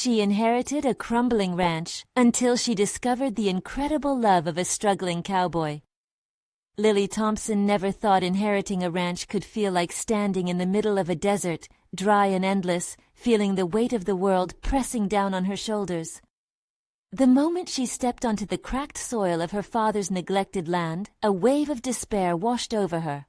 She inherited a crumbling ranch until she discovered the incredible love of a struggling cowboy. Lily Thompson never thought inheriting a ranch could feel like standing in the middle of a desert, dry and endless, feeling the weight of the world pressing down on her shoulders. The moment she stepped onto the cracked soil of her father's neglected land, a wave of despair washed over her.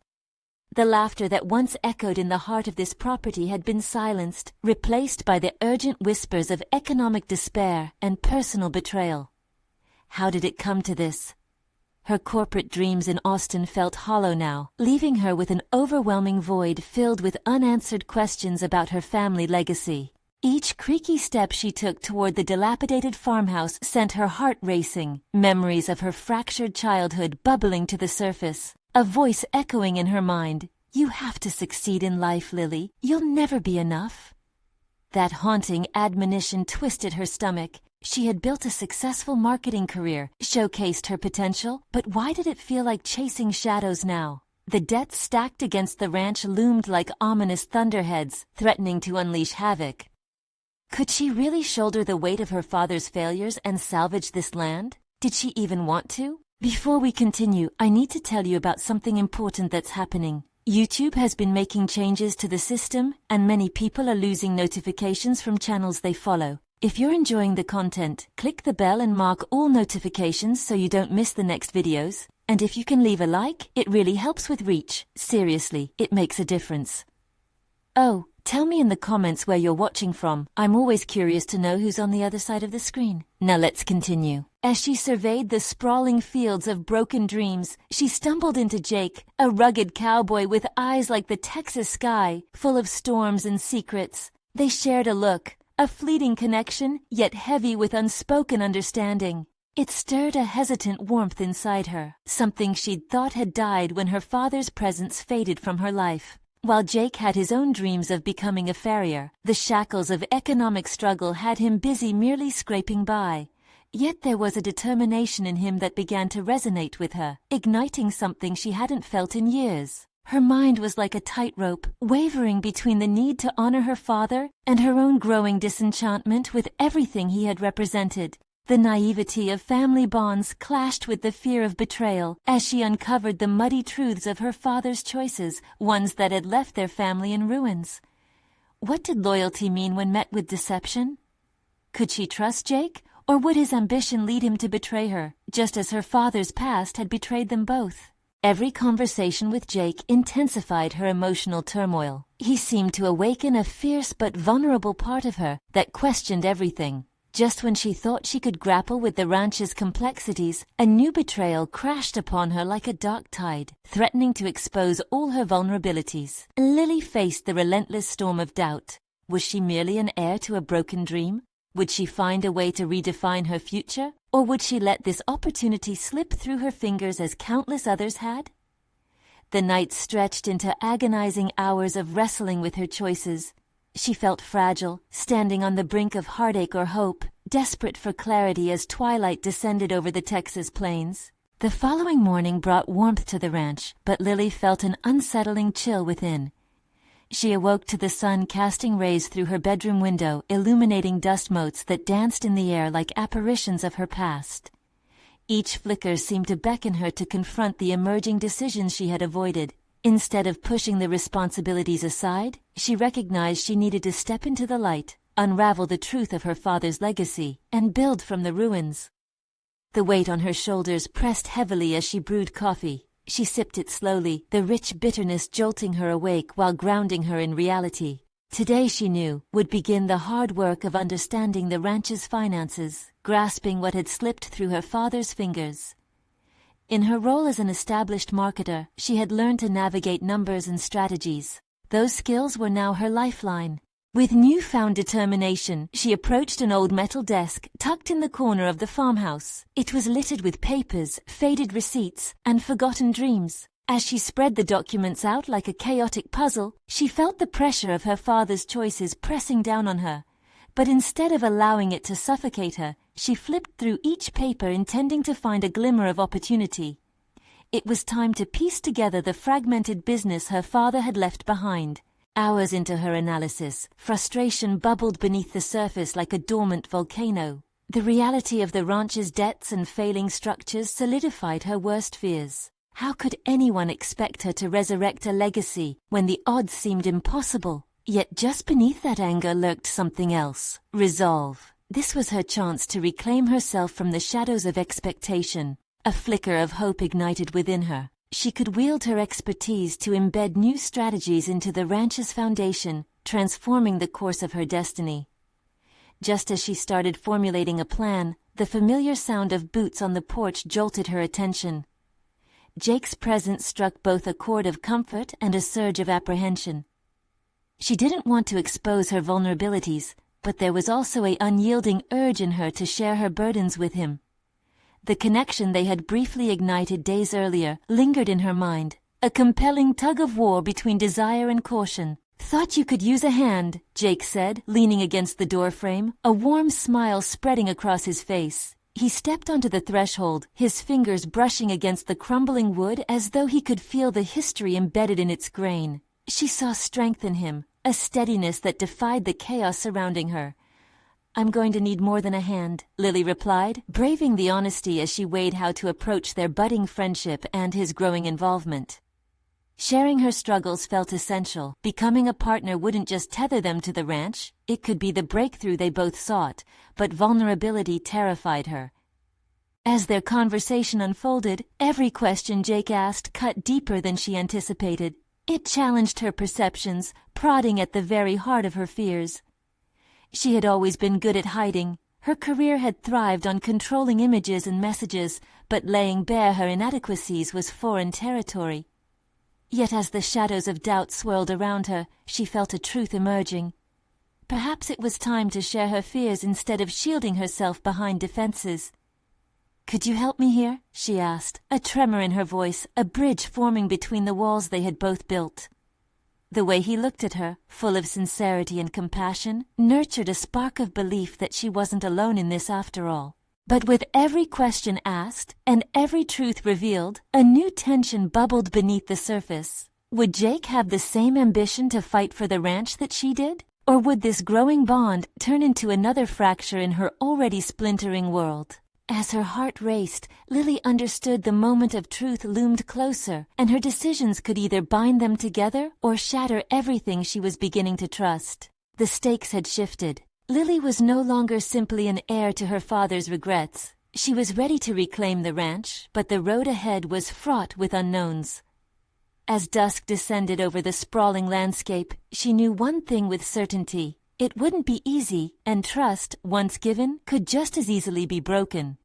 The laughter that once echoed in the heart of this property had been silenced, replaced by the urgent whispers of economic despair and personal betrayal. How did it come to this? Her corporate dreams in Austin felt hollow now, leaving her with an overwhelming void filled with unanswered questions about her family legacy. Each creaky step she took toward the dilapidated farmhouse sent her heart racing, memories of her fractured childhood bubbling to the surface, a voice echoing in her mind, "You have to succeed in life, Lily. You'll never be enough." That haunting admonition twisted her stomach. She had built a successful marketing career, showcased her potential, but why did it feel like chasing shadows now? The debts stacked against the ranch loomed like ominous thunderheads, threatening to unleash havoc. Could she really shoulder the weight of her father's failures and salvage this land? Did she even want to? Before we continue, I need to tell you about something important that's happening. YouTube has been making changes to the system, and many people are losing notifications from channels they follow. If you're enjoying the content, click the bell and mark all notifications so you don't miss the next videos. And if you can leave a like, it really helps with reach. Seriously, it makes a difference. Oh, tell me in the comments where you're watching from. I'm always curious to know who's on the other side of the screen. Now let's continue. As she surveyed the sprawling fields of broken dreams, she stumbled into Jake, a rugged cowboy with eyes like the Texas sky, full of storms and secrets. They shared a look, a fleeting connection, yet heavy with unspoken understanding. It stirred a hesitant warmth inside her, something she'd thought had died when her father's presence faded from her life. While Jake had his own dreams of becoming a farrier, the shackles of economic struggle had him busy merely scraping by. Yet there was a determination in him that began to resonate with her, igniting something she hadn't felt in years. Her mind was like a tightrope, wavering between the need to honor her father and her own growing disenchantment with everything he had represented. The naivety of family bonds clashed with the fear of betrayal as she uncovered the muddy truths of her father's choices, ones that had left their family in ruins. What did loyalty mean when met with deception? Could she trust Jake, or would his ambition lead him to betray her, just as her father's past had betrayed them both? Every conversation with Jake intensified her emotional turmoil. He seemed to awaken a fierce but vulnerable part of her that questioned everything. Just when she thought she could grapple with the ranch's complexities, a new betrayal crashed upon her like a dark tide, threatening to expose all her vulnerabilities. Lily faced the relentless storm of doubt. Was she merely an heir to a broken dream? Would she find a way to redefine her future? Or would she let this opportunity slip through her fingers as countless others had? The nights stretched into agonizing hours of wrestling with her choices. She felt fragile, standing on the brink of heartache or hope, desperate for clarity as twilight descended over the Texas plains. The following morning brought warmth to the ranch, but Lily felt an unsettling chill within. She awoke to the sun casting rays through her bedroom window, illuminating dust motes that danced in the air like apparitions of her past. Each flicker seemed to beckon her to confront the emerging decisions she had avoided. Instead of pushing the responsibilities aside, she recognized she needed to step into the light, unravel the truth of her father's legacy, and build from the ruins. The weight on her shoulders pressed heavily as she brewed coffee. She sipped it slowly, the rich bitterness jolting her awake while grounding her in reality. Today, she knew, would begin the hard work of understanding the ranch's finances, grasping what had slipped through her father's fingers. In her role as an established marketer, she had learned to navigate numbers and strategies. Those skills were now her lifeline. With newfound determination, she approached an old metal desk tucked in the corner of the farmhouse. It was littered with papers, faded receipts, and forgotten dreams. As she spread the documents out like a chaotic puzzle, she felt the pressure of her father's choices pressing down on her. But instead of allowing it to suffocate her, she flipped through each paper intending to find a glimmer of opportunity. It was time to piece together the fragmented business her father had left behind. Hours into her analysis, frustration bubbled beneath the surface like a dormant volcano. The reality of the ranch's debts and failing structures solidified her worst fears. How could anyone expect her to resurrect a legacy when the odds seemed impossible? Yet just beneath that anger lurked something else: resolve. This was her chance to reclaim herself from the shadows of expectation. A flicker of hope ignited within her. She could wield her expertise to embed new strategies into the ranch's foundation, transforming the course of her destiny. Just as she started formulating a plan, the familiar sound of boots on the porch jolted her attention. Jake's presence struck both a chord of comfort and a surge of apprehension. She didn't want to expose her vulnerabilities, but there was also an unyielding urge in her to share her burdens with him. The connection they had briefly ignited days earlier lingered in her mind, a compelling tug-of-war between desire and caution. "Thought you could use a hand," Jake said, leaning against the doorframe, a warm smile spreading across his face. He stepped onto the threshold, his fingers brushing against the crumbling wood as though he could feel the history embedded in its grain. She saw strength in him, a steadiness that defied the chaos surrounding her. "I'm going to need more than a hand," Lily replied, braving the honesty as she weighed how to approach their budding friendship and his growing involvement. Sharing her struggles felt essential. Becoming a partner wouldn't just tether them to the ranch, it could be the breakthrough they both sought, but vulnerability terrified her. As their conversation unfolded, every question Jake asked cut deeper than she anticipated. It challenged her perceptions, prodding at the very heart of her fears. She had always been good at hiding. Her career had thrived on controlling images and messages, but laying bare her inadequacies was foreign territory. Yet as the shadows of doubt swirled around her, she felt a truth emerging. Perhaps it was time to share her fears instead of shielding herself behind defenses. "Could you help me here?" she asked, a tremor in her voice, a bridge forming between the walls they had both built. The way he looked at her, full of sincerity and compassion, nurtured a spark of belief that she wasn't alone in this after all. But with every question asked and every truth revealed, a new tension bubbled beneath the surface. Would Jake have the same ambition to fight for the ranch that she did? Or would this growing bond turn into another fracture in her already splintering world? As her heart raced, Lily understood the moment of truth loomed closer, and her decisions could either bind them together or shatter everything she was beginning to trust. The stakes had shifted. Lily was no longer simply an heir to her father's regrets. She was ready to reclaim the ranch, but the road ahead was fraught with unknowns. As dusk descended over the sprawling landscape, she knew one thing with certainty. It wouldn't be easy, and trust, once given, could just as easily be broken.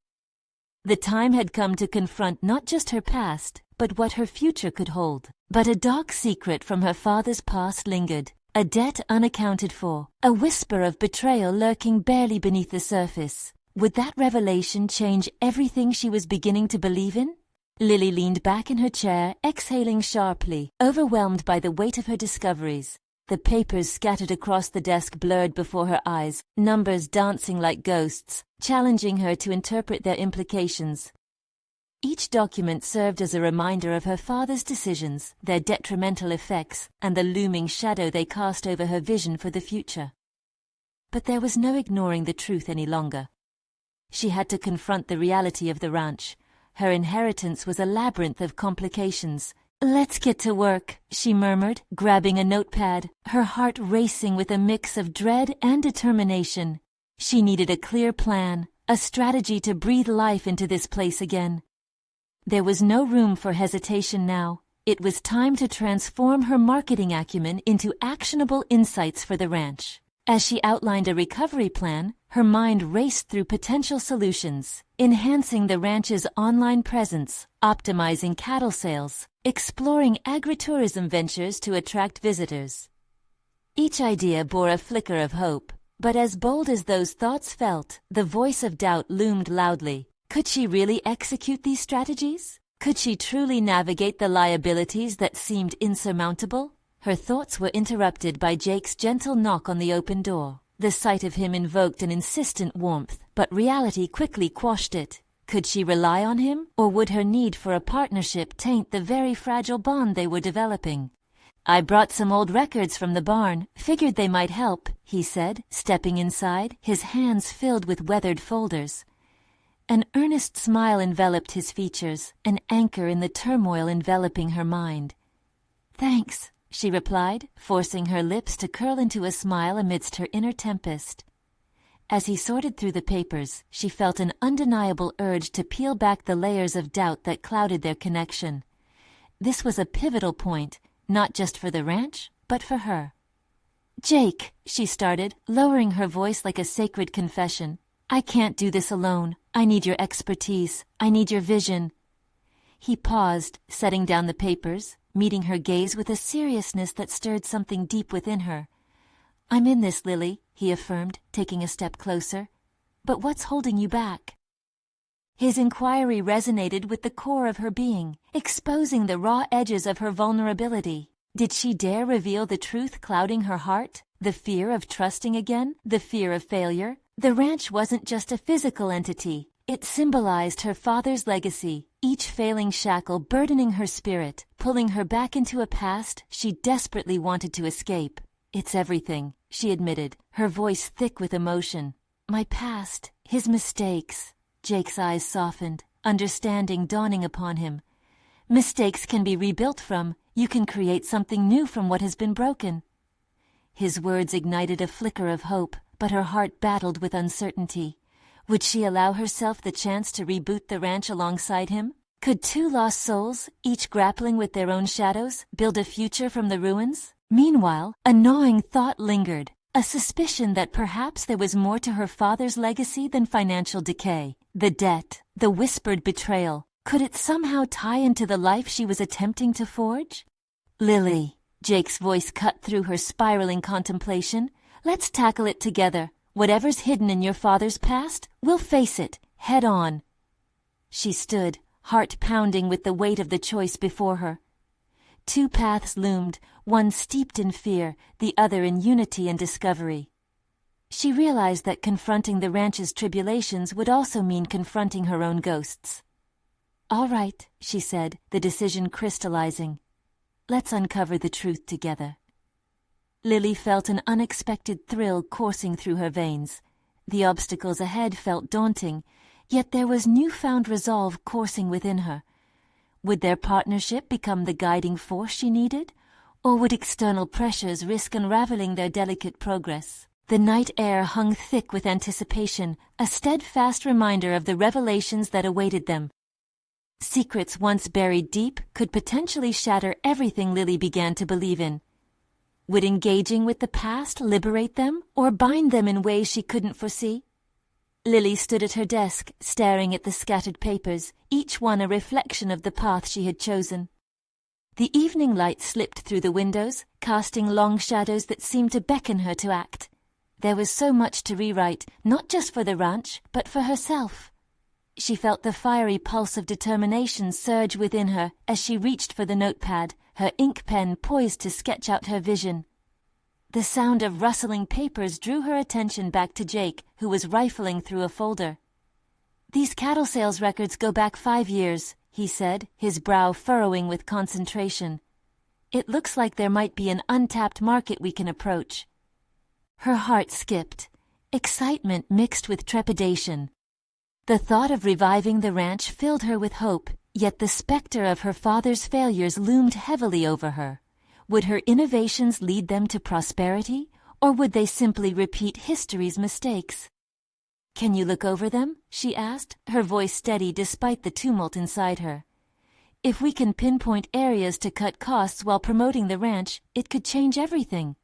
The time had come to confront not just her past, but what her future could hold. But a dark secret from her father's past lingered. A debt unaccounted for, a whisper of betrayal lurking barely beneath the surface. Would that revelation change everything she was beginning to believe in? Lily leaned back in her chair, exhaling sharply, overwhelmed by the weight of her discoveries. The papers scattered across the desk blurred before her eyes, numbers dancing like ghosts, challenging her to interpret their implications. Each document served as a reminder of her father's decisions, their detrimental effects, and the looming shadow they cast over her vision for the future. But there was no ignoring the truth any longer. She had to confront the reality of the ranch. Her inheritance was a labyrinth of complications. "Let's get to work," she murmured, grabbing a notepad, her heart racing with a mix of dread and determination. She needed a clear plan, a strategy to breathe life into this place again. There was no room for hesitation now. It was time to transform her marketing acumen into actionable insights for the ranch. As she outlined a recovery plan, her mind raced through potential solutions, enhancing the ranch's online presence, optimizing cattle sales, exploring agritourism ventures to attract visitors. Each idea bore a flicker of hope, but as bold as those thoughts felt, the voice of doubt loomed loudly. Could she really execute these strategies? Could she truly navigate the liabilities that seemed insurmountable? Her thoughts were interrupted by Jake's gentle knock on the open door. The sight of him invoked an insistent warmth, but reality quickly quashed it. Could she rely on him, or would her need for a partnership taint the very fragile bond they were developing? "I brought some old records from the barn, figured they might help," he said, stepping inside, his hands filled with weathered folders. An earnest smile enveloped his features, an anchor in the turmoil enveloping her mind. "Thanks," she replied, forcing her lips to curl into a smile amidst her inner tempest. As he sorted through the papers, she felt an undeniable urge to peel back the layers of doubt that clouded their connection. This was a pivotal point, not just for the ranch, but for her. "Jake," she started, lowering her voice like a sacred confession, "I can't do this alone. I need your expertise. I need your vision." He paused, setting down the papers, meeting her gaze with a seriousness that stirred something deep within her. "I'm in this, Lily," he affirmed, taking a step closer. "But what's holding you back?" His inquiry resonated with the core of her being, exposing the raw edges of her vulnerability. Did she dare reveal the truth clouding her heart? The fear of trusting again? The fear of failure? The ranch wasn't just a physical entity. It symbolized her father's legacy, each failing shackle burdening her spirit, pulling her back into a past she desperately wanted to escape. "It's everything," she admitted, her voice thick with emotion. "My past, his mistakes." Jake's eyes softened, understanding dawning upon him. "Mistakes can be rebuilt from. You can create something new from what has been broken." His words ignited a flicker of hope, but her heart battled with uncertainty. Would she allow herself the chance to reboot the ranch alongside him? Could two lost souls, each grappling with their own shadows, build a future from the ruins? Meanwhile, a gnawing thought lingered, a suspicion that perhaps there was more to her father's legacy than financial decay. The debt, the whispered betrayal, could it somehow tie into the life she was attempting to forge? "Lily," Jake's voice cut through her spiraling contemplation, "let's tackle it together. Whatever's hidden in your father's past, we'll face it, head on." She stood, heart pounding with the weight of the choice before her. Two paths loomed, one steeped in fear, the other in unity and discovery. She realized that confronting the ranch's tribulations would also mean confronting her own ghosts. "All right," she said, the decision crystallizing. "Let's uncover the truth together." Lily felt an unexpected thrill coursing through her veins. The obstacles ahead felt daunting, yet there was newfound resolve coursing within her. Would their partnership become the guiding force she needed, or would external pressures risk unraveling their delicate progress? The night air hung thick with anticipation, a steadfast reminder of the revelations that awaited them. Secrets once buried deep could potentially shatter everything Lily began to believe in. Would engaging with the past liberate them, or bind them in ways she couldn't foresee? Lily stood at her desk, staring at the scattered papers, each one a reflection of the path she had chosen. The evening light slipped through the windows, casting long shadows that seemed to beckon her to act. There was so much to rewrite, not just for the ranch, but for herself. She felt the fiery pulse of determination surge within her as she reached for the notepad, her ink pen poised to sketch out her vision. The sound of rustling papers drew her attention back to Jake, who was rifling through a folder. "These cattle sales records go back 5 years, he said, his brow furrowing with concentration. "It looks like there might be an untapped market we can approach." Her heart skipped, excitement mixed with trepidation. The thought of reviving the ranch filled her with hope, yet the specter of her father's failures loomed heavily over her. Would her innovations lead them to prosperity, or would they simply repeat history's mistakes? "Can you look over them?" she asked, her voice steady despite the tumult inside her. "If we can pinpoint areas to cut costs while promoting the ranch, it could change everything."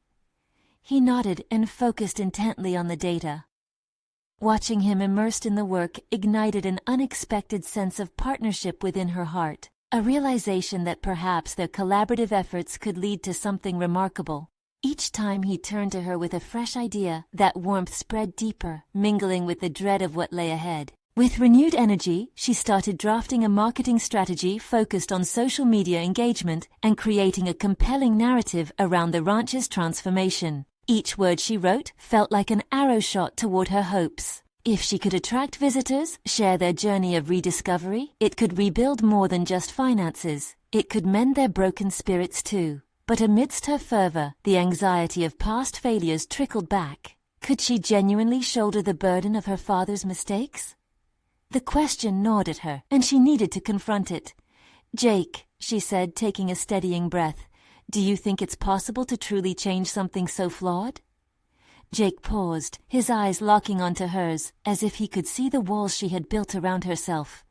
He nodded and focused intently on the data. Watching him immersed in the work ignited an unexpected sense of partnership within her heart, a realization that perhaps their collaborative efforts could lead to something remarkable. Each time he turned to her with a fresh idea, that warmth spread deeper, mingling with the dread of what lay ahead. With renewed energy, she started drafting a marketing strategy focused on social media engagement and creating a compelling narrative around the ranch's transformation. Each word she wrote felt like an arrow shot toward her hopes. If she could attract visitors, share their journey of rediscovery, it could rebuild more than just finances. It could mend their broken spirits too. But amidst her fervor, the anxiety of past failures trickled back. Could she genuinely shoulder the burden of her father's mistakes? The question gnawed at her, and she needed to confront it. "Jake," she said, taking a steadying breath, "do you think it's possible to truly change something so flawed?" Jake paused, his eyes locking onto hers, as if he could see the walls she had built around herself.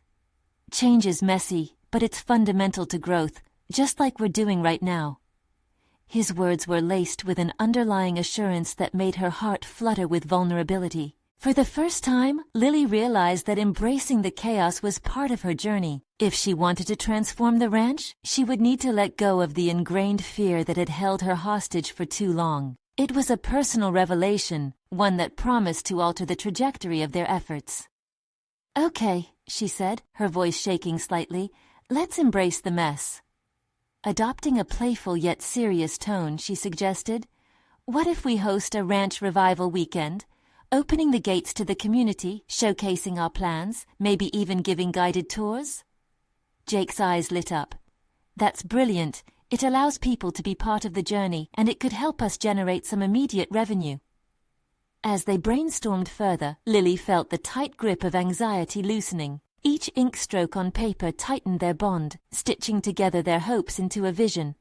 "Change is messy, but it's fundamental to growth, just like we're doing right now." His words were laced with an underlying assurance that made her heart flutter with vulnerability. For the first time, Lily realized that embracing the chaos was part of her journey. If she wanted to transform the ranch, she would need to let go of the ingrained fear that had held her hostage for too long. It was a personal revelation, one that promised to alter the trajectory of their efforts. "Okay," she said, her voice shaking slightly, "let's embrace the mess." Adopting a playful yet serious tone, she suggested, "What if we host a ranch revival weekend, opening the gates to the community, showcasing our plans, maybe even giving guided tours?" Jake's eyes lit up. "That's brilliant. It allows people to be part of the journey, and it could help us generate some immediate revenue." As they brainstormed further, Lily felt the tight grip of anxiety loosening. Each ink stroke on paper tightened their bond, stitching together their hopes into a vision.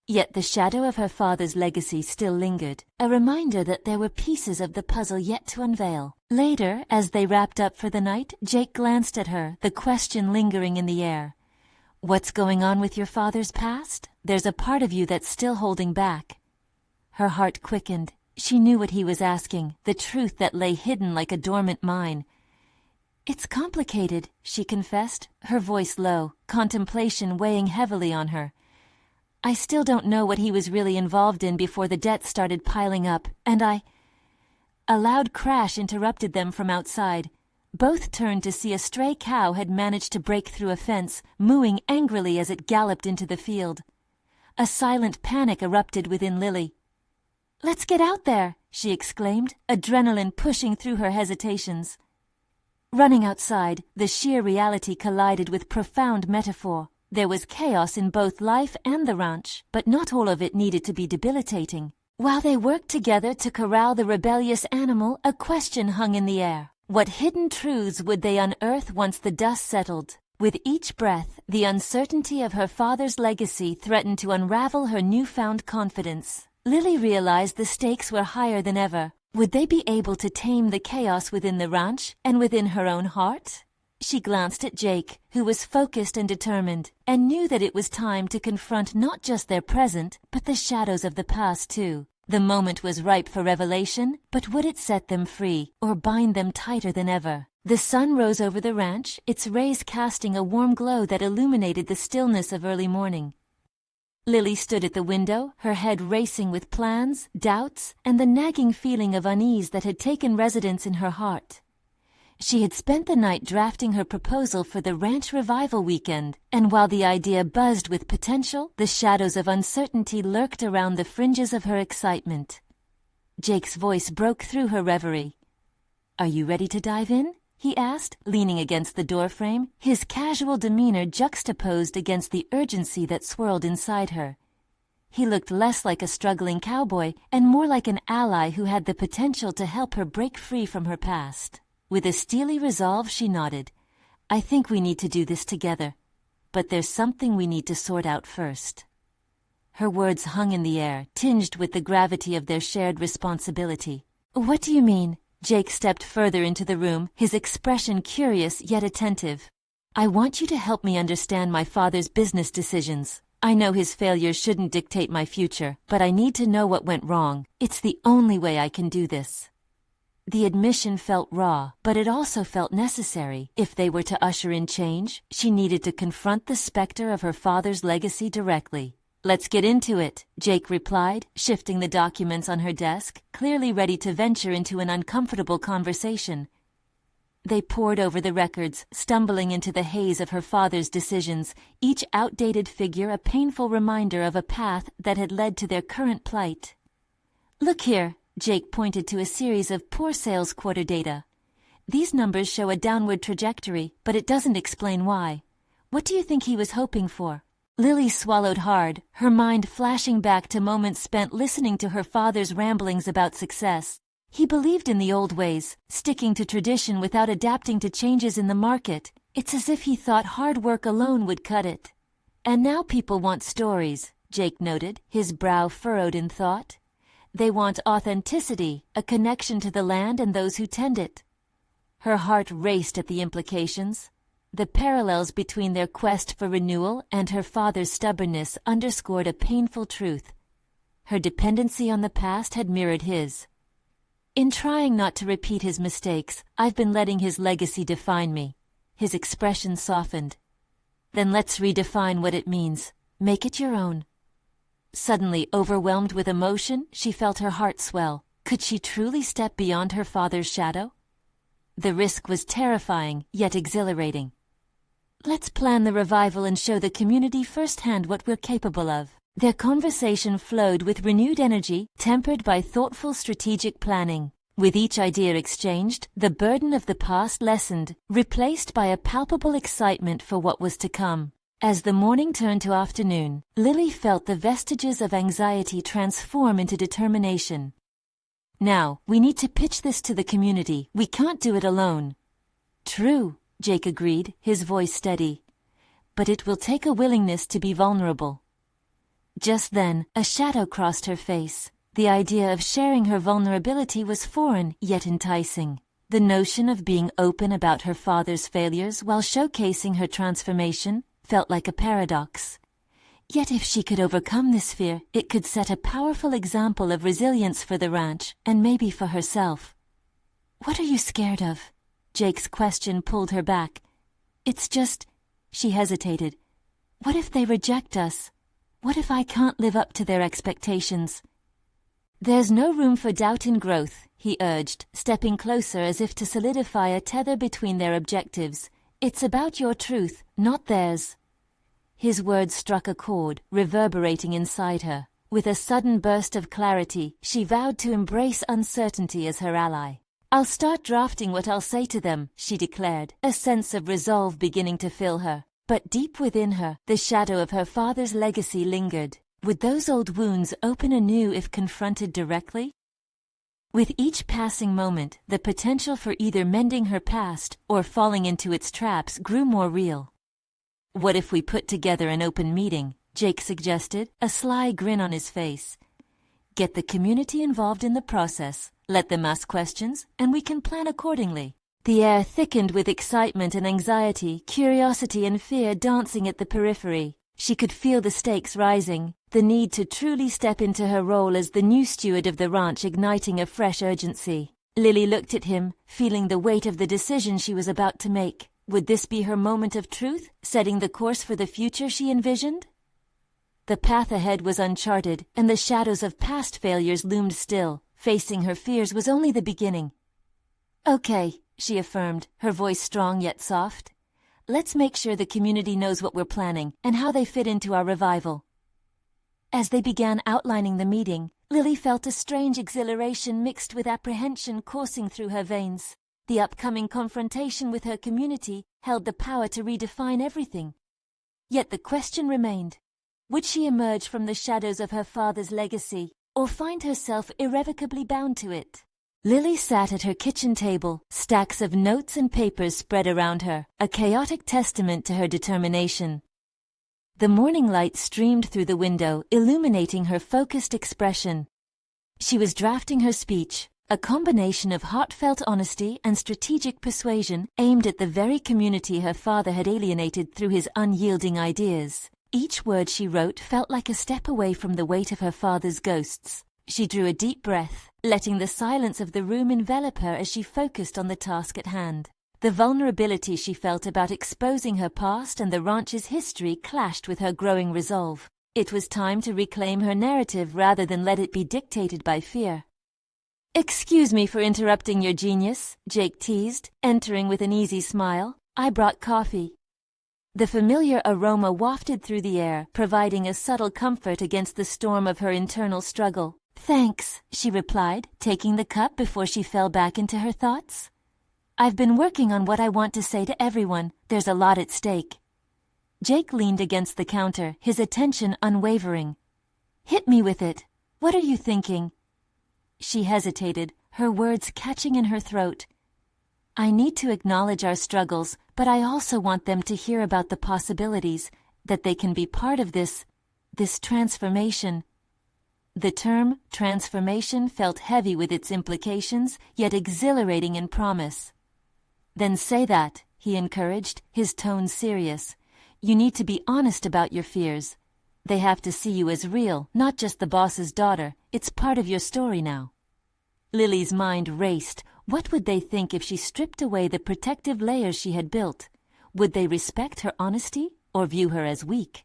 Yet the shadow of her father's legacy still lingered, a reminder that there were pieces of the puzzle yet to unveil. Later, as they wrapped up for the night, Jake glanced at her, the question lingering in the air. "What's going on with your father's past? There's a part of you that's still holding back." Her heart quickened. She knew what he was asking, the truth that lay hidden like a dormant mine. "It's complicated," she confessed, her voice low, contemplation weighing heavily on her. "I still don't know what he was really involved in before the debt started piling up, and A loud crash interrupted them from outside. Both turned to see a stray cow had managed to break through a fence, mooing angrily as it galloped into the field. A silent panic erupted within Lily. "Let's get out there," she exclaimed, adrenaline pushing through her hesitations. Running outside, the sheer reality collided with profound metaphor. There was chaos in both life and the ranch, but not all of it needed to be debilitating. While they worked together to corral the rebellious animal, a question hung in the air. What hidden truths would they unearth once the dust settled? With each breath, the uncertainty of her father's legacy threatened to unravel her newfound confidence. Lily realized the stakes were higher than ever. Would they be able to tame the chaos within the ranch and within her own heart? She glanced at Jake, who was focused and determined, and knew that it was time to confront not just their present, but the shadows of the past too. The moment was ripe for revelation, but would it set them free, or bind them tighter than ever? The sun rose over the ranch, its rays casting a warm glow that illuminated the stillness of early morning. Lily stood at the window, her head racing with plans, doubts, and the nagging feeling of unease that had taken residence in her heart. She had spent the night drafting her proposal for the ranch revival weekend, and while the idea buzzed with potential, the shadows of uncertainty lurked around the fringes of her excitement. Jake's voice broke through her reverie. "Are you ready to dive in?" he asked, leaning against the doorframe, his casual demeanor juxtaposed against the urgency that swirled inside her. He looked less like a struggling cowboy and more like an ally who had the potential to help her break free from her past. With a steely resolve, she nodded. "I think we need to do this together. But there's something we need to sort out first." Her words hung in the air, tinged with the gravity of their shared responsibility. "What do you mean?" Jake stepped further into the room, his expression curious yet attentive. "I want you to help me understand my father's business decisions. I know his failures shouldn't dictate my future, but I need to know what went wrong. It's the only way I can do this." The admission felt raw, but it also felt necessary. If they were to usher in change, she needed to confront the specter of her father's legacy directly. "Let's get into it," Jake replied, shifting the documents on her desk, clearly ready to venture into an uncomfortable conversation. They pored over the records, stumbling into the haze of her father's decisions, each outdated figure a painful reminder of a path that had led to their current plight. "Look here," Jake pointed to a series of poor sales quarter data. "These numbers show a downward trajectory, but it doesn't explain why. What do you think he was hoping for?" Lily swallowed hard, her mind flashing back to moments spent listening to her father's ramblings about success. He believed in the old ways, sticking to tradition without adapting to changes in the market. It's as if he thought hard work alone would cut it. And now people want stories, Jake noted, his brow furrowed in thought. They want authenticity, a connection to the land and those who tend it. Her heart raced at the implications. The parallels between their quest for renewal and her father's stubbornness underscored a painful truth. Her dependency on the past had mirrored his. In trying not to repeat his mistakes, I've been letting his legacy define me. His expression softened. Then let's redefine what it means. Make it your own. Suddenly overwhelmed with emotion, she felt her heart swell. Could she truly step beyond her father's shadow? The risk was terrifying, yet exhilarating. Let's plan the revival and show the community firsthand what we're capable of. Their conversation flowed with renewed energy, tempered by thoughtful strategic planning. With each idea exchanged, the burden of the past lessened, replaced by a palpable excitement for what was to come. As the morning turned to afternoon, Lily felt the vestiges of anxiety transform into determination. Now, we need to pitch this to the community. We can't do it alone. True, Jake agreed, his voice steady. But it will take a willingness to be vulnerable. Just then, a shadow crossed her face. The idea of sharing her vulnerability was foreign, yet enticing. The notion of being open about her father's failures while showcasing her transformation felt like a paradox. Yet if she could overcome this fear, it could set a powerful example of resilience for the ranch, and maybe for herself. What are you scared of? Jake's question pulled her back. It's just, she hesitated. What if they reject us? What if I can't live up to their expectations? There's no room for doubt in growth, he urged, stepping closer as if to solidify a tether between their objectives. It's about your truth, not theirs. His words struck a chord, reverberating inside her. With a sudden burst of clarity, she vowed to embrace uncertainty as her ally. I'll start drafting what I'll say to them, she declared, a sense of resolve beginning to fill her. But deep within her, the shadow of her father's legacy lingered. Would those old wounds open anew if confronted directly? With each passing moment, the potential for either mending her past or falling into its traps grew more real. What if we put together an open meeting? Jake suggested, a sly grin on his face. Get the community involved in the process, let them ask questions, and we can plan accordingly. The air thickened with excitement and anxiety, curiosity and fear dancing at the periphery. She could feel the stakes rising, the need to truly step into her role as the new steward of the ranch igniting a fresh urgency. Lily looked at him, feeling the weight of the decision she was about to make. Would this be her moment of truth, setting the course for the future she envisioned? The path ahead was uncharted, and the shadows of past failures loomed still. Facing her fears was only the beginning. Okay, she affirmed, her voice strong yet soft. Let's make sure the community knows what we're planning and how they fit into our revival. As they began outlining the meeting, Lily felt a strange exhilaration mixed with apprehension coursing through her veins. The upcoming confrontation with her community held the power to redefine everything. Yet the question remained. Would she emerge from the shadows of her father's legacy, or find herself irrevocably bound to it? Lily sat at her kitchen table, stacks of notes and papers spread around her, a chaotic testament to her determination. The morning light streamed through the window, illuminating her focused expression. She was drafting her speech, a combination of heartfelt honesty and strategic persuasion aimed at the very community her father had alienated through his unyielding ideas. Each word she wrote felt like a step away from the weight of her father's ghosts. She drew a deep breath, letting the silence of the room envelop her as she focused on the task at hand. The vulnerability she felt about exposing her past and the ranch's history clashed with her growing resolve. It was time to reclaim her narrative rather than let it be dictated by fear. "Excuse me for interrupting your genius," Jake teased, entering with an easy smile. "I brought coffee." The familiar aroma wafted through the air, providing a subtle comfort against the storm of her internal struggle. "Thanks," she replied, taking the cup before she fell back into her thoughts. "I've been working on what I want to say to everyone. There's a lot at stake." Jake leaned against the counter, his attention unwavering. "Hit me with it. What are you thinking?" She hesitated, her words catching in her throat. "I need to acknowledge our struggles, but I also want them to hear about the possibilities, that they can be part of this transformation." The term transformation felt heavy with its implications, yet exhilarating in promise. "Then say that," he encouraged, his tone serious. "You need to be honest about your fears. They have to see you as real, not just the boss's daughter. It's part of your story now." Lily's mind raced. What would they think if she stripped away the protective layers she had built? Would they respect her honesty or view her as weak?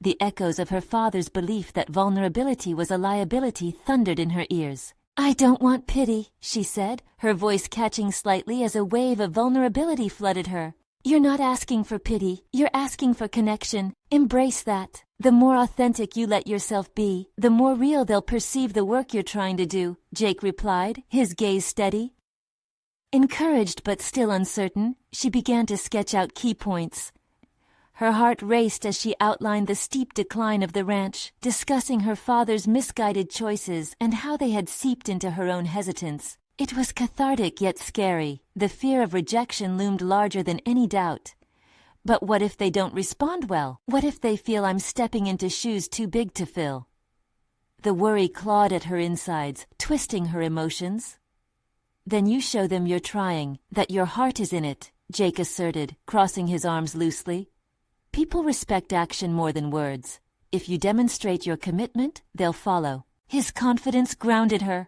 The echoes of her father's belief that vulnerability was a liability thundered in her ears. "I don't want pity," she said, her voice catching slightly as a wave of vulnerability flooded her. "You're not asking for pity, you're asking for connection. Embrace that. The more authentic you let yourself be, the more real they'll perceive the work you're trying to do," Jake replied, his gaze steady. Encouraged but still uncertain, she began to sketch out key points. Her heart raced as she outlined the steep decline of the ranch, discussing her father's misguided choices and how they had seeped into her own hesitance. It was cathartic yet scary. The fear of rejection loomed larger than any doubt. But what if they don't respond well? What if they feel I'm stepping into shoes too big to fill? The worry clawed at her insides, twisting her emotions. "Then you show them you're trying, that your heart is in it," Jake asserted, crossing his arms loosely. "People respect action more than words. If you demonstrate your commitment, they'll follow." His confidence grounded her.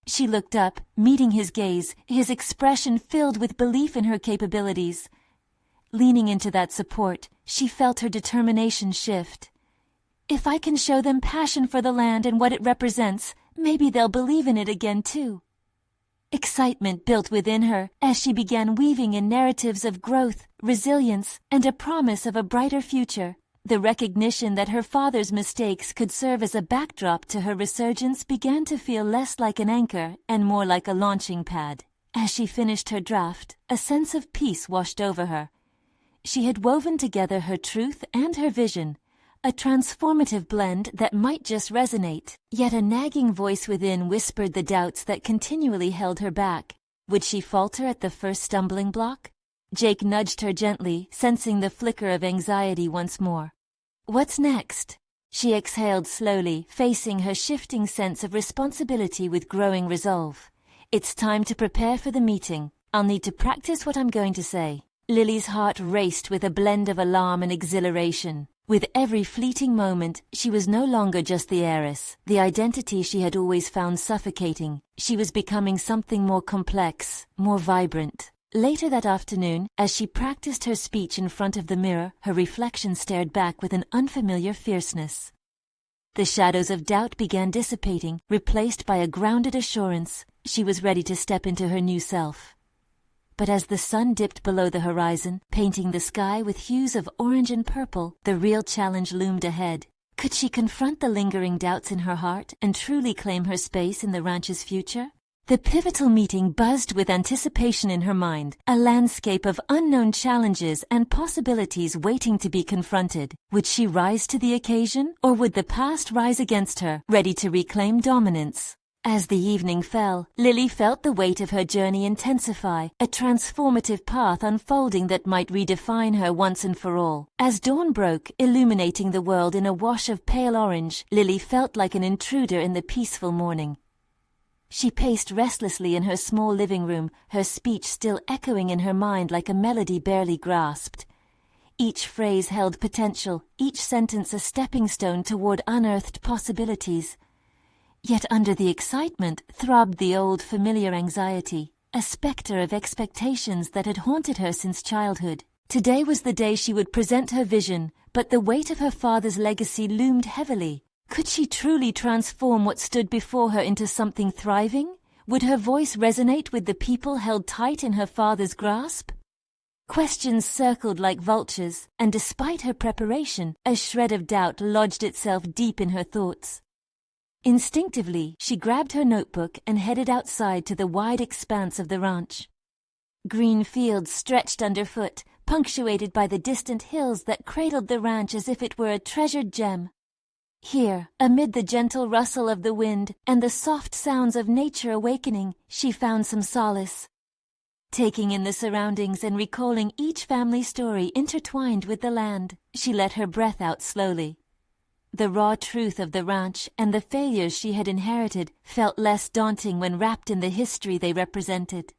She looked up, meeting his gaze, his expression filled with belief in her capabilities. Leaning into that support, she felt her determination shift. "If I can show them passion for the land and what it represents, maybe they'll believe in it again too." Excitement built within her as she began weaving in narratives of growth, resilience, and a promise of a brighter future. The recognition that her father's mistakes could serve as a backdrop to her resurgence began to feel less like an anchor and more like a launching pad. As she finished her draft, a sense of peace washed over her. She had woven together her truth and her vision, a transformative blend that might just resonate, yet a nagging voice within whispered the doubts that continually held her back. Would she falter at the first stumbling block? Jake nudged her gently, sensing the flicker of anxiety once more. "What's next?" She exhaled slowly, facing her shifting sense of responsibility with growing resolve. "It's time to prepare for the meeting. I'll need to practice what I'm going to say." Lily's heart raced with a blend of alarm and exhilaration. With every fleeting moment, she was no longer just the heiress, the identity she had always found suffocating. She was becoming something more complex, more vibrant. Later that afternoon, as she practiced her speech in front of the mirror, her reflection stared back with an unfamiliar fierceness. The shadows of doubt began dissipating, replaced by a grounded assurance. She was ready to step into her new self. But as the sun dipped below the horizon, painting the sky with hues of orange and purple, the real challenge loomed ahead. Could she confront the lingering doubts in her heart and truly claim her space in the ranch's future? The pivotal meeting buzzed with anticipation in her mind, a landscape of unknown challenges and possibilities waiting to be confronted. Would she rise to the occasion, or would the past rise against her, ready to reclaim dominance? As the evening fell, Lily felt the weight of her journey intensify, a transformative path unfolding that might redefine her once and for all. As dawn broke, illuminating the world in a wash of pale orange, Lily felt like an intruder in the peaceful morning. She paced restlessly in her small living room, her speech still echoing in her mind like a melody barely grasped. Each phrase held potential, each sentence a stepping stone toward unearthed possibilities. Yet under the excitement throbbed the old familiar anxiety, a specter of expectations that had haunted her since childhood. Today was the day she would present her vision, but the weight of her father's legacy loomed heavily. Could she truly transform what stood before her into something thriving? Would her voice resonate with the people held tight in her father's grasp? Questions circled like vultures, and despite her preparation, a shred of doubt lodged itself deep in her thoughts. Instinctively, she grabbed her notebook and headed outside to the wide expanse of the ranch. Green fields stretched underfoot, punctuated by the distant hills that cradled the ranch as if it were a treasured gem. Here, amid the gentle rustle of the wind and the soft sounds of nature awakening, she found some solace. Taking in the surroundings and recalling each family story intertwined with the land, she let her breath out slowly. The raw truth of the ranch and the failures she had inherited felt less daunting when wrapped in the history they represented.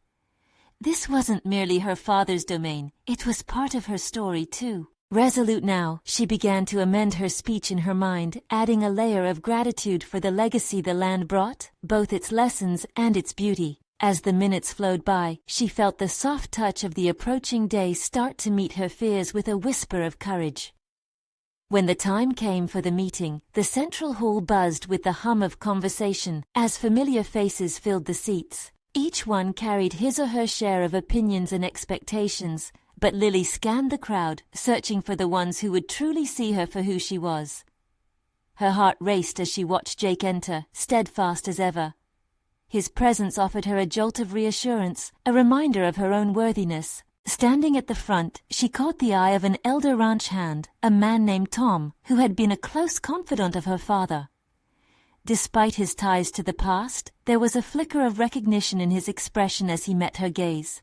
This wasn't merely her father's domain, it was part of her story too. Resolute now, she began to amend her speech in her mind, adding a layer of gratitude for the legacy the land brought, both its lessons and its beauty. As the minutes flowed by, she felt the soft touch of the approaching day start to meet her fears with a whisper of courage. When the time came for the meeting, the central hall buzzed with the hum of conversation as familiar faces filled the seats. Each one carried his or her share of opinions and expectations, but Lily scanned the crowd, searching for the ones who would truly see her for who she was. Her heart raced as she watched Jake enter, steadfast as ever. His presence offered her a jolt of reassurance, a reminder of her own worthiness. Standing at the front, she caught the eye of an elder ranch hand, a man named Tom, who had been a close confidant of her father. Despite his ties to the past, there was a flicker of recognition in his expression as he met her gaze.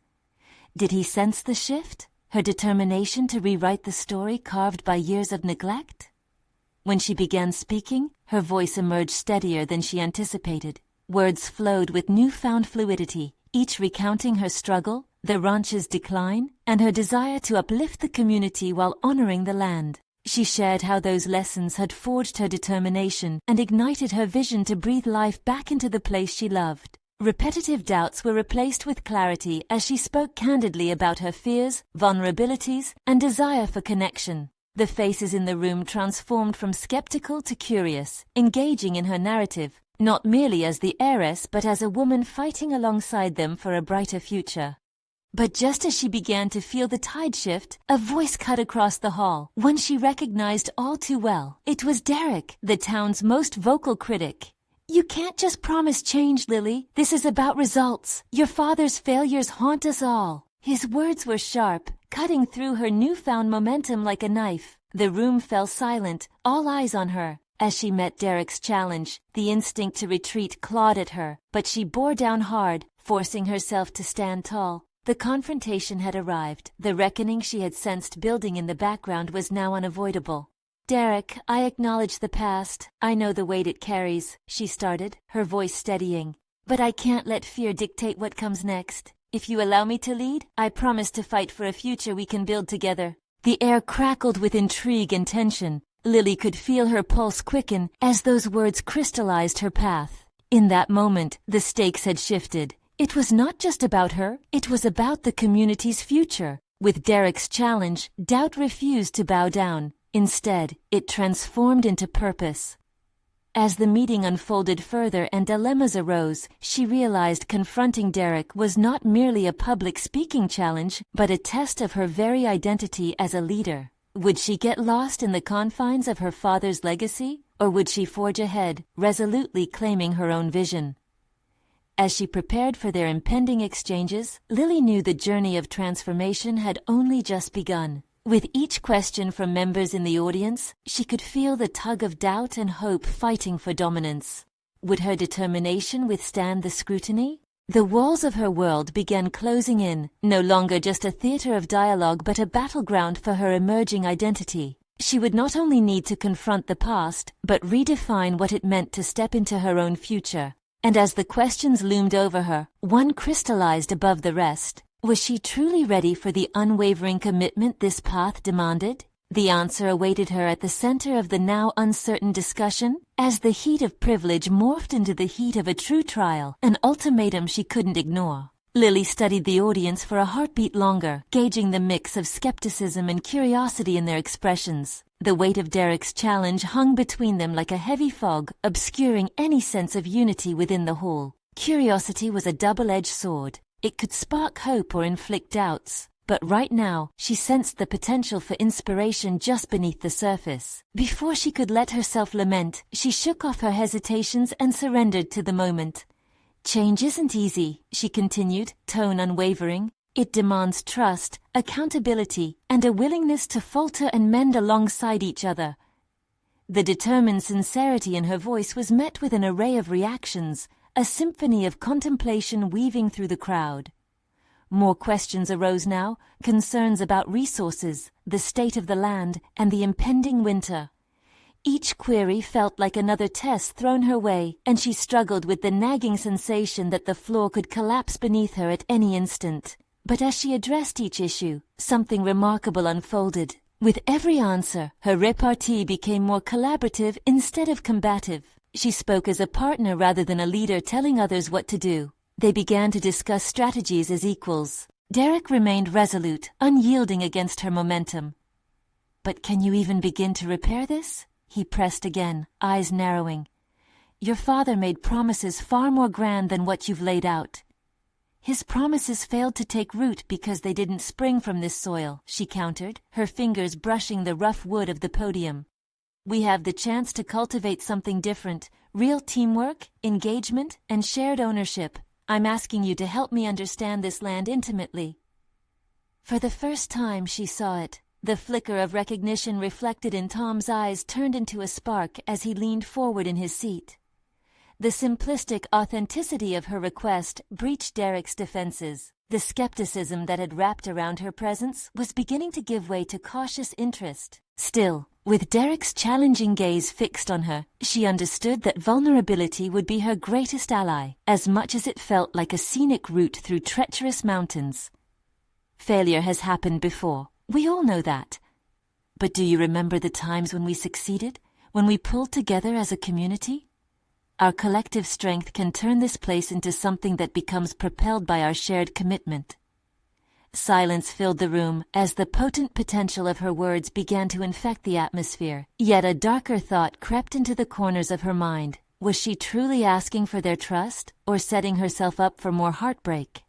Did he sense the shift, her determination to rewrite the story carved by years of neglect? When she began speaking, her voice emerged steadier than she anticipated. Words flowed with newfound fluidity, each recounting her struggle, the ranch's decline, and her desire to uplift the community while honoring the land. She shared how those lessons had forged her determination and ignited her vision to breathe life back into the place she loved. Repetitive doubts were replaced with clarity as she spoke candidly about her fears, vulnerabilities, and desire for connection. The faces in the room transformed from skeptical to curious, engaging in her narrative, not merely as the heiress but as a woman fighting alongside them for a brighter future. But just as she began to feel the tide shift, a voice cut across the hall, one she recognized all too well. It was Derek, the town's most vocal critic. "You can't just promise change, Lily. This is about results. Your father's failures haunt us all." His words were sharp, cutting through her newfound momentum like a knife. The room fell silent, all eyes on her. As she met Derek's challenge, the instinct to retreat clawed at her, but she bore down hard, forcing herself to stand tall. The confrontation had arrived. The reckoning she had sensed building in the background was now unavoidable. "Derek, I acknowledge the past. I know the weight it carries," she started, her voice steadying. "But I can't let fear dictate what comes next. If you allow me to lead, I promise to fight for a future we can build together." The air crackled with intrigue and tension. Lily could feel her pulse quicken as those words crystallized her path. In that moment, the stakes had shifted. It was not just about her, it was about the community's future. With Derek's challenge, doubt refused to bow down. Instead, it transformed into purpose. As the meeting unfolded further and dilemmas arose, she realized confronting Derek was not merely a public speaking challenge, but a test of her very identity as a leader. Would she get lost in the confines of her father's legacy, or would she forge ahead, resolutely claiming her own vision? As she prepared for their impending exchanges, Lily knew the journey of transformation had only just begun. With each question from members in the audience, she could feel the tug of doubt and hope fighting for dominance. Would her determination withstand the scrutiny? The walls of her world began closing in, no longer just a theater of dialogue but a battleground for her emerging identity. She would not only need to confront the past, but redefine what it meant to step into her own future. And as the questions loomed over her, one crystallized above the rest. Was she truly ready for the unwavering commitment this path demanded? The answer awaited her at the center of the now uncertain discussion, as the heat of privilege morphed into the heat of a true trial, an ultimatum she couldn't ignore. Lily studied the audience for a heartbeat longer, gauging the mix of skepticism and curiosity in their expressions. The weight of Derek's challenge hung between them like a heavy fog, obscuring any sense of unity within the hall. Curiosity was a double-edged sword. It could spark hope or inflict doubts. But right now, she sensed the potential for inspiration just beneath the surface. Before she could let herself lament, she shook off her hesitations and surrendered to the moment. "Change isn't easy," she continued, tone unwavering. It demands trust, accountability, and a willingness to falter and mend alongside each other. The determined sincerity in her voice was met with an array of reactions, a symphony of contemplation weaving through the crowd. More questions arose now, concerns about resources, the state of the land, and the impending winter. Each query felt like another test thrown her way, and she struggled with the nagging sensation that the floor could collapse beneath her at any instant. But as she addressed each issue, something remarkable unfolded. With every answer, her repartee became more collaborative instead of combative. She spoke as a partner rather than a leader telling others what to do. They began to discuss strategies as equals. Derek remained resolute, unyielding against her momentum. "But can you even begin to repair this?" He pressed again, eyes narrowing. "Your father made promises far more grand than what you've laid out." "His promises failed to take root because they didn't spring from this soil," she countered, her fingers brushing the rough wood of the podium. "We have the chance to cultivate something different, real teamwork, engagement, and shared ownership. I'm asking you to help me understand this land intimately." For the first time she saw it. The flicker of recognition reflected in Tom's eyes turned into a spark as he leaned forward in his seat. The simplistic authenticity of her request breached Derek's defenses. The skepticism that had wrapped around her presence was beginning to give way to cautious interest. Still, with Derek's challenging gaze fixed on her, she understood that vulnerability would be her greatest ally, as much as it felt like a scenic route through treacherous mountains. Failure has happened before. We all know that. But do you remember the times when we succeeded, when we pulled together as a community? Our collective strength can turn this place into something that becomes propelled by our shared commitment. Silence filled the room as the potent potential of her words began to infect the atmosphere. Yet a darker thought crept into the corners of her mind. Was she truly asking for their trust, or setting herself up for more heartbreak?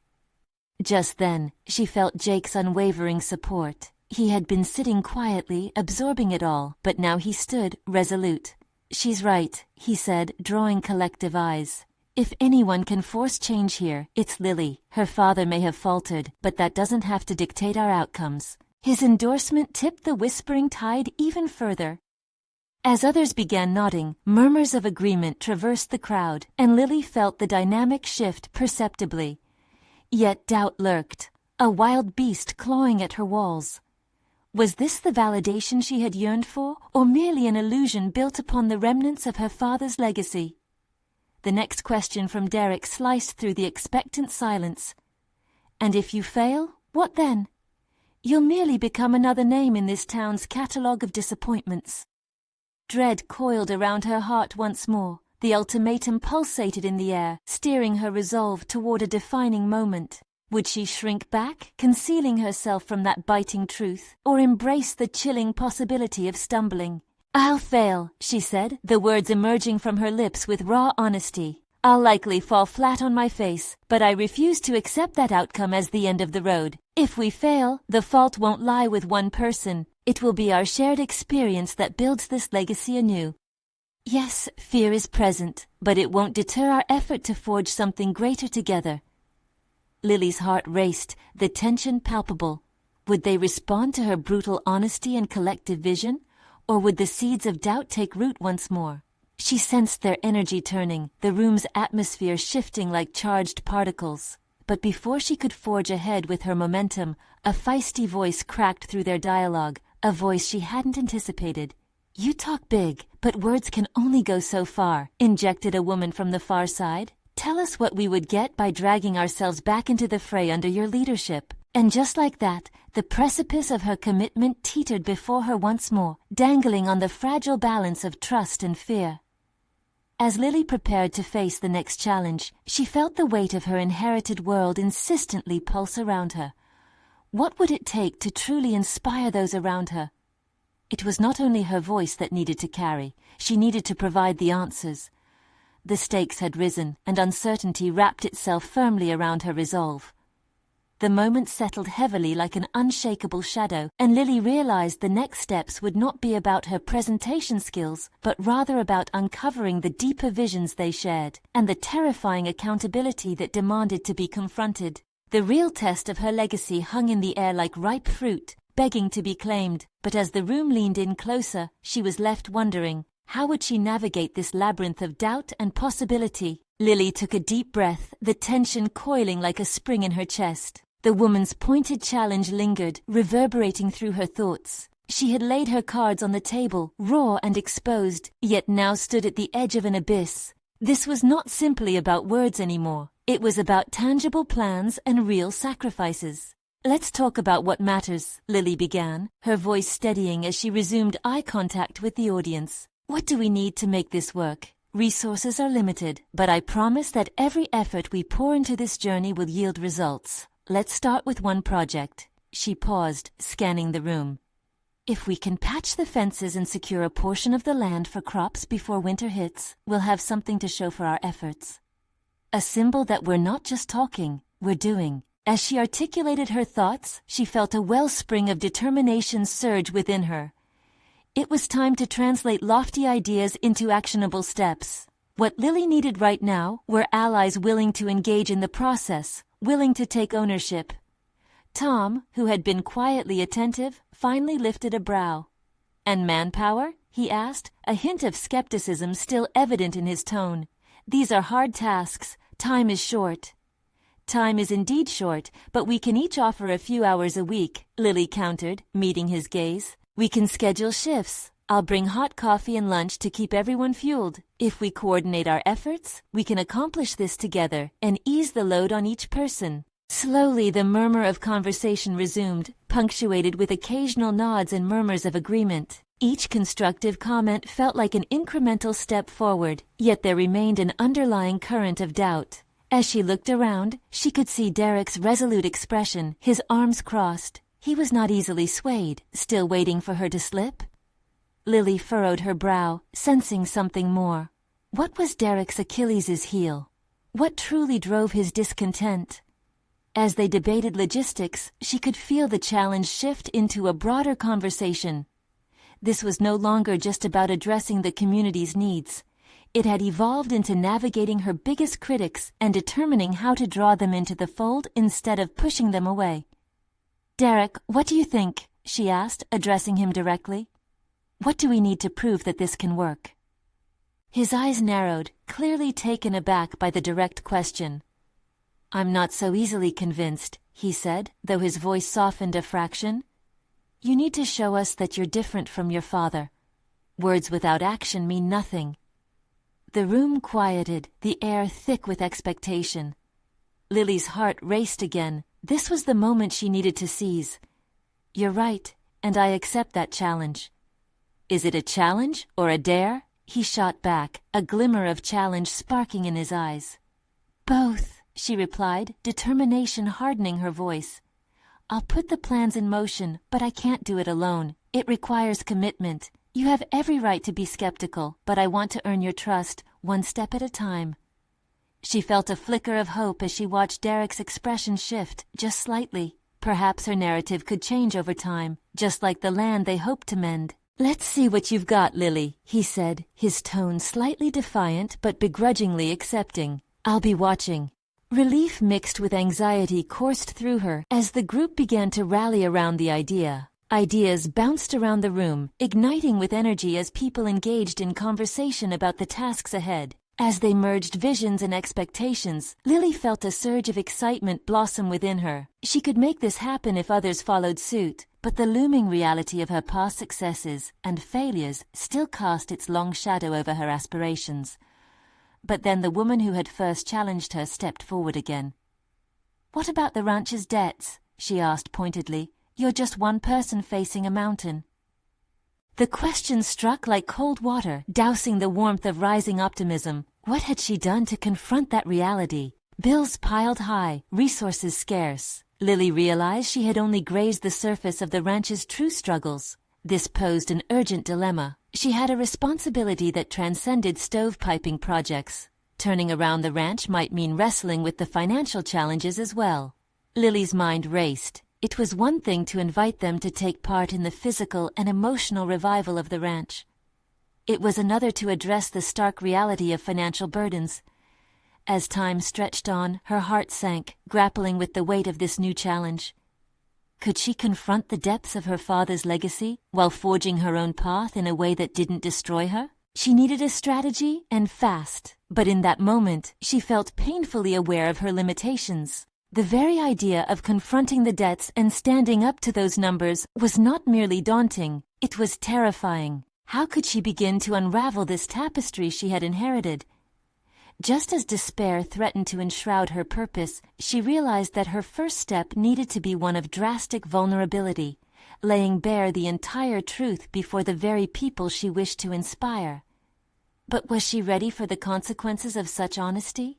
Just then, she felt Jake's unwavering support. He had been sitting quietly, absorbing it all, but now he stood, resolute. "She's right," he said, drawing collective eyes. "If anyone can force change here, it's Lily. Her father may have faltered, but that doesn't have to dictate our outcomes." His endorsement tipped the whispering tide even further. As others began nodding, murmurs of agreement traversed the crowd, and Lily felt the dynamic shift perceptibly. Yet doubt lurked, a wild beast clawing at her walls. Was this the validation she had yearned for, or merely an illusion built upon the remnants of her father's legacy? The next question from Derek sliced through the expectant silence. "And if you fail, what then? You'll merely become another name in this town's catalogue of disappointments." Dread coiled around her heart once more. The ultimatum pulsated in the air, steering her resolve toward a defining moment. Would she shrink back, concealing herself from that biting truth, or embrace the chilling possibility of stumbling? "I'll fail," she said, the words emerging from her lips with raw honesty. "I'll likely fall flat on my face, but I refuse to accept that outcome as the end of the road. If we fail, the fault won't lie with one person. It will be our shared experience that builds this legacy anew." Yes, fear is present, but it won't deter our effort to forge something greater together. Lily's heart raced, the tension palpable. Would they respond to her brutal honesty and collective vision, or would the seeds of doubt take root once more? She sensed their energy turning, the room's atmosphere shifting like charged particles. But before she could forge ahead with her momentum, a feisty voice cracked through their dialogue, a voice she hadn't anticipated. "You talk big, but words can only go so far," injected a woman from the far side. "Tell us what we would get by dragging ourselves back into the fray under your leadership." And just like that, the precipice of her commitment teetered before her once more, dangling on the fragile balance of trust and fear. As Lily prepared to face the next challenge, she felt the weight of her inherited world insistently pulse around her. What would it take to truly inspire those around her? It was not only her voice that needed to carry, she needed to provide the answers. The stakes had risen, and uncertainty wrapped itself firmly around her resolve. The moment settled heavily like an unshakable shadow, and Lily realized the next steps would not be about her presentation skills, but rather about uncovering the deeper visions they shared, and the terrifying accountability that demanded to be confronted. The real test of her legacy hung in the air like ripe fruit, begging to be claimed, but as the room leaned in closer, she was left wondering, how would she navigate this labyrinth of doubt and possibility? Lily took a deep breath, the tension coiling like a spring in her chest. The woman's pointed challenge lingered, reverberating through her thoughts. She had laid her cards on the table, raw and exposed, yet now stood at the edge of an abyss. This was not simply about words anymore. It was about tangible plans and real sacrifices. "Let's talk about what matters," Lily began, her voice steadying as she resumed eye contact with the audience. "What do we need to make this work? Resources are limited, but I promise that every effort we pour into this journey will yield results. Let's start with one project." She paused, scanning the room. "If we can patch the fences and secure a portion of the land for crops before winter hits, we'll have something to show for our efforts. A symbol that we're not just talking, we're doing." As she articulated her thoughts, she felt a wellspring of determination surge within her. It was time to translate lofty ideas into actionable steps. What Lily needed right now were allies willing to engage in the process, willing to take ownership. Tom, who had been quietly attentive, finally lifted a brow. "And manpower?" he asked, a hint of skepticism still evident in his tone. "These are hard tasks. Time is short." "Time is indeed short, but we can each offer a few hours a week," Lily countered, meeting his gaze. "We can schedule shifts. I'll bring hot coffee and lunch to keep everyone fueled. If we coordinate our efforts, we can accomplish this together and ease the load on each person." Slowly the murmur of conversation resumed, punctuated with occasional nods and murmurs of agreement. Each constructive comment felt like an incremental step forward, yet there remained an underlying current of doubt. As she looked around, she could see Derek's resolute expression, his arms crossed. He was not easily swayed, still waiting for her to slip. Lily furrowed her brow, sensing something more. What was Derek's Achilles' heel? What truly drove his discontent? As they debated logistics, she could feel the challenge shift into a broader conversation. This was no longer just about addressing the community's needs. It had evolved into navigating her biggest critics and determining how to draw them into the fold instead of pushing them away. "Derek, what do you think?" she asked, addressing him directly. "What do we need to prove that this can work?" His eyes narrowed, clearly taken aback by the direct question. "I'm not so easily convinced," he said, though his voice softened a fraction. "You need to show us that you're different from your father. Words without action mean nothing." The room quieted, the air thick with expectation. Lily's heart raced again. This was the moment she needed to seize. "You're right, and I accept that challenge." "Is it a challenge or a dare?" he shot back, a glimmer of challenge sparking in his eyes. "Both," she replied, determination hardening her voice. "I'll put the plans in motion, but I can't do it alone. It requires commitment. You have every right to be skeptical, but I want to earn your trust, one step at a time." She felt a flicker of hope as she watched Derek's expression shift, just slightly. Perhaps her narrative could change over time, just like the land they hoped to mend. "Let's see what you've got, Lily," he said, his tone slightly defiant but begrudgingly accepting. "I'll be watching." Relief mixed with anxiety coursed through her as the group began to rally around the idea. Ideas bounced around the room, igniting with energy as people engaged in conversation about the tasks ahead. As they merged visions and expectations, Lily felt a surge of excitement blossom within her. She could make this happen if others followed suit, but the looming reality of her past successes and failures still cast its long shadow over her aspirations. But then the woman who had first challenged her stepped forward again. "What about the ranch's debts?" she asked pointedly. "You're just one person facing a mountain." The question struck like cold water, dousing the warmth of rising optimism. What had she done to confront that reality? Bills piled high, resources scarce. Lily realized she had only grazed the surface of the ranch's true struggles. This posed an urgent dilemma. She had a responsibility that transcended stovepiping projects. Turning around the ranch might mean wrestling with the financial challenges as well. Lily's mind raced. It was one thing to invite them to take part in the physical and emotional revival of the ranch. It was another to address the stark reality of financial burdens. As time stretched on, her heart sank, grappling with the weight of this new challenge. Could she confront the depths of her father's legacy while forging her own path in a way that didn't destroy her? She needed a strategy, and fast. But in that moment, she felt painfully aware of her limitations. The very idea of confronting the debts and standing up to those numbers was not merely daunting, it was terrifying. How could she begin to unravel this tapestry she had inherited? Just as despair threatened to enshroud her purpose, she realized that her first step needed to be one of drastic vulnerability, laying bare the entire truth before the very people she wished to inspire. But was she ready for the consequences of such honesty?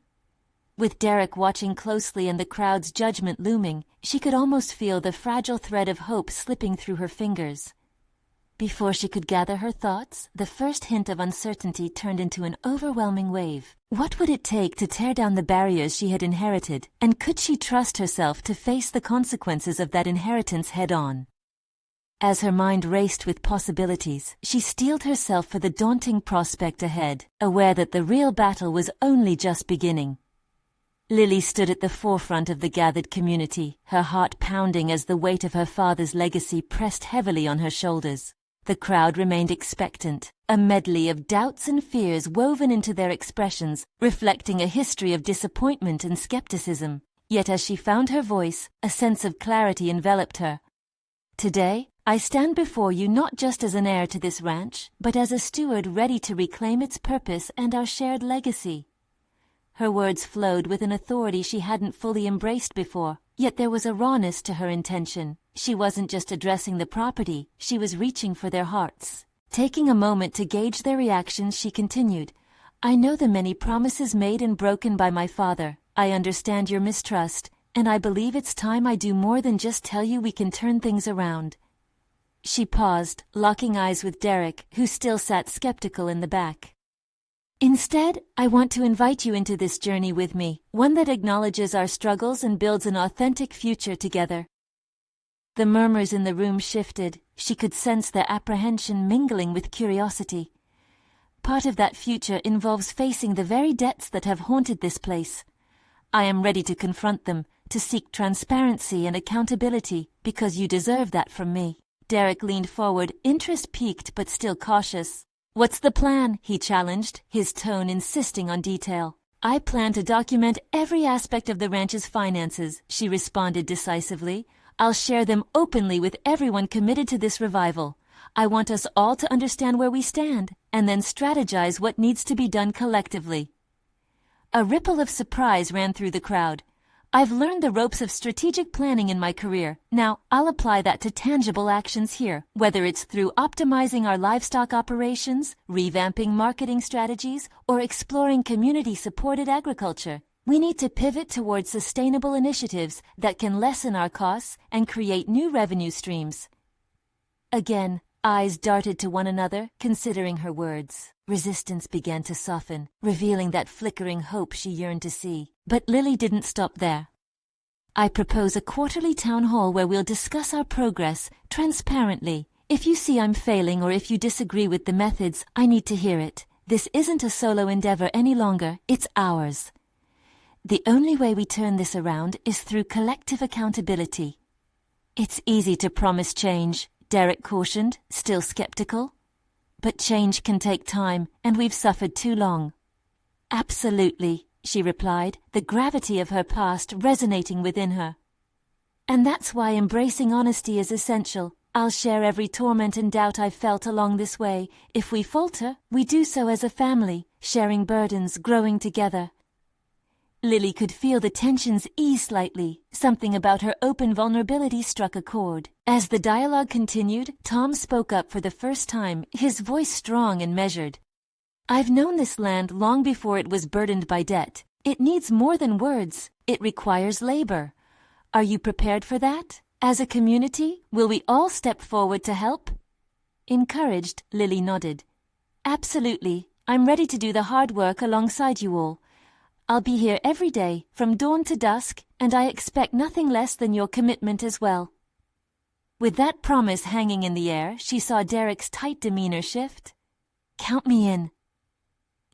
With Derek watching closely and the crowd's judgment looming, she could almost feel the fragile thread of hope slipping through her fingers. Before she could gather her thoughts, the first hint of uncertainty turned into an overwhelming wave. What would it take to tear down the barriers she had inherited, and could she trust herself to face the consequences of that inheritance head-on? As her mind raced with possibilities, she steeled herself for the daunting prospect ahead, aware that the real battle was only just beginning. Lily stood at the forefront of the gathered community, her heart pounding as the weight of her father's legacy pressed heavily on her shoulders. The crowd remained expectant, a medley of doubts and fears woven into their expressions, reflecting a history of disappointment and skepticism. Yet as she found her voice, a sense of clarity enveloped her. Today, I stand before you not just as an heir to this ranch, but as a steward ready to reclaim its purpose and our shared legacy. Her words flowed with an authority she hadn't fully embraced before, yet there was a rawness to her intention. She wasn't just addressing the property, she was reaching for their hearts. Taking a moment to gauge their reactions, she continued, I know the many promises made and broken by my father. I understand your mistrust, and I believe it's time I do more than just tell you we can turn things around. She paused, locking eyes with Derek, who still sat skeptical in the back. Instead, I want to invite you into this journey with me, one that acknowledges our struggles and builds an authentic future together. The murmurs in the room shifted. She could sense their apprehension mingling with curiosity. Part of that future involves facing the very debts that have haunted this place. I am ready to confront them, to seek transparency and accountability, because you deserve that from me. Derek leaned forward, interest piqued but still cautious. What's the plan? He challenged, his tone insisting on detail. I plan to document every aspect of the ranch's finances, she responded decisively. I'll share them openly with everyone committed to this revival. I want us all to understand where we stand, and then strategize what needs to be done collectively. A ripple of surprise ran through the crowd. I've learned the ropes of strategic planning in my career. Now, I'll apply that to tangible actions here, whether it's through optimizing our livestock operations, revamping marketing strategies, or exploring community-supported agriculture. We need to pivot towards sustainable initiatives that can lessen our costs and create new revenue streams. Again, eyes darted to one another, considering her words. Resistance began to soften, revealing that flickering hope she yearned to see. But Lily didn't stop there. I propose a quarterly town hall where we'll discuss our progress transparently. If you see I'm failing or if you disagree with the methods, I need to hear it. This isn't a solo endeavor any longer, it's ours. The only way we turn this around is through collective accountability. It's easy to promise change, Derek cautioned, still skeptical. But change can take time, and we've suffered too long. Absolutely, she replied, the gravity of her past resonating within her. And that's why embracing honesty is essential. I'll share every torment and doubt I've felt along this way. If we falter, we do so as a family, sharing burdens, growing together. Lily could feel the tensions ease slightly. Something about her open vulnerability struck a chord. As the dialogue continued, Tom spoke up for the first time, his voice strong and measured. I've known this land long before it was burdened by debt. It needs more than words. It requires labor. Are you prepared for that? As a community, will we all step forward to help? Encouraged, Lily nodded. Absolutely. I'm ready to do the hard work alongside you all. I'll be here every day, from dawn to dusk, and I expect nothing less than your commitment as well. With that promise hanging in the air, she saw Derek's tight demeanor shift. Count me in.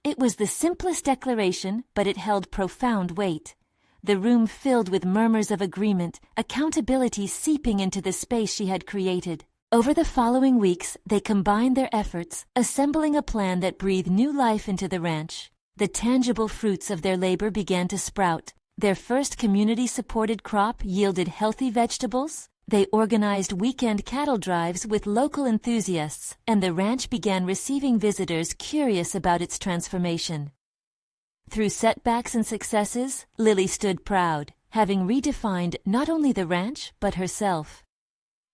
It was the simplest declaration, but it held profound weight. The room filled with murmurs of agreement, accountability seeping into the space she had created. Over the following weeks, they combined their efforts, assembling a plan that breathed new life into the ranch. The tangible fruits of their labor began to sprout. Their first community-supported crop yielded healthy vegetables. They organized weekend cattle drives with local enthusiasts, and the ranch began receiving visitors curious about its transformation. Through setbacks and successes, Lily stood proud, having redefined not only the ranch, but herself.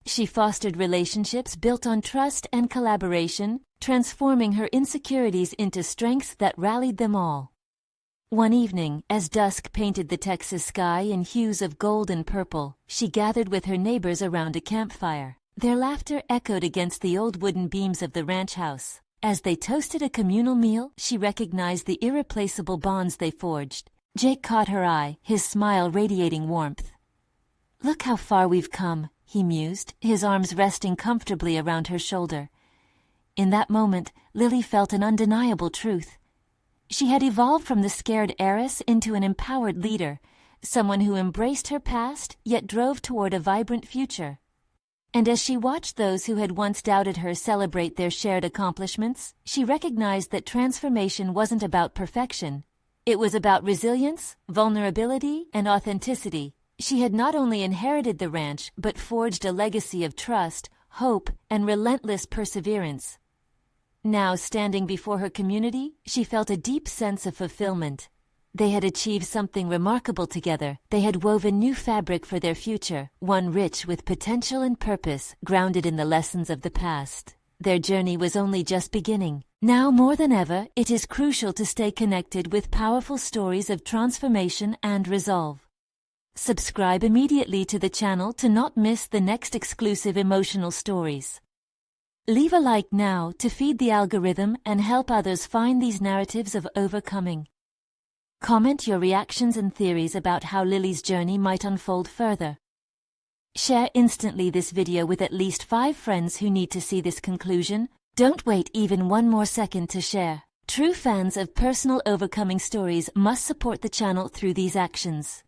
She fostered relationships built on trust and collaboration, transforming her insecurities into strengths that rallied them all. One evening, as dusk painted the Texas sky in hues of gold and purple, she gathered with her neighbors around a campfire. Their laughter echoed against the old wooden beams of the ranch house. As they toasted a communal meal, she recognized the irreplaceable bonds they forged. Jake caught her eye, his smile radiating warmth. "Look how far we've come," he mused, his arms resting comfortably around her shoulder. In that moment, Lily felt an undeniable truth. She had evolved from the scared heiress into an empowered leader, someone who embraced her past yet drove toward a vibrant future. And as she watched those who had once doubted her celebrate their shared accomplishments, she recognized that transformation wasn't about perfection. It was about resilience, vulnerability, and authenticity. She had not only inherited the ranch, but forged a legacy of trust, hope, and relentless perseverance. Now, standing before her community, she felt a deep sense of fulfillment. They had achieved something remarkable together. They had woven new fabric for their future, one rich with potential and purpose, grounded in the lessons of the past. Their journey was only just beginning. Now more than ever, it is crucial to stay connected with powerful stories of transformation and resolve. Subscribe immediately to the channel to not miss the next exclusive emotional stories. Leave a like now to feed the algorithm and help others find these narratives of overcoming. Comment your reactions and theories about how Lily's journey might unfold further. Share instantly this video with at least 5 friends who need to see this conclusion. Don't wait even one more second to share. True fans of personal overcoming stories must support the channel through these actions.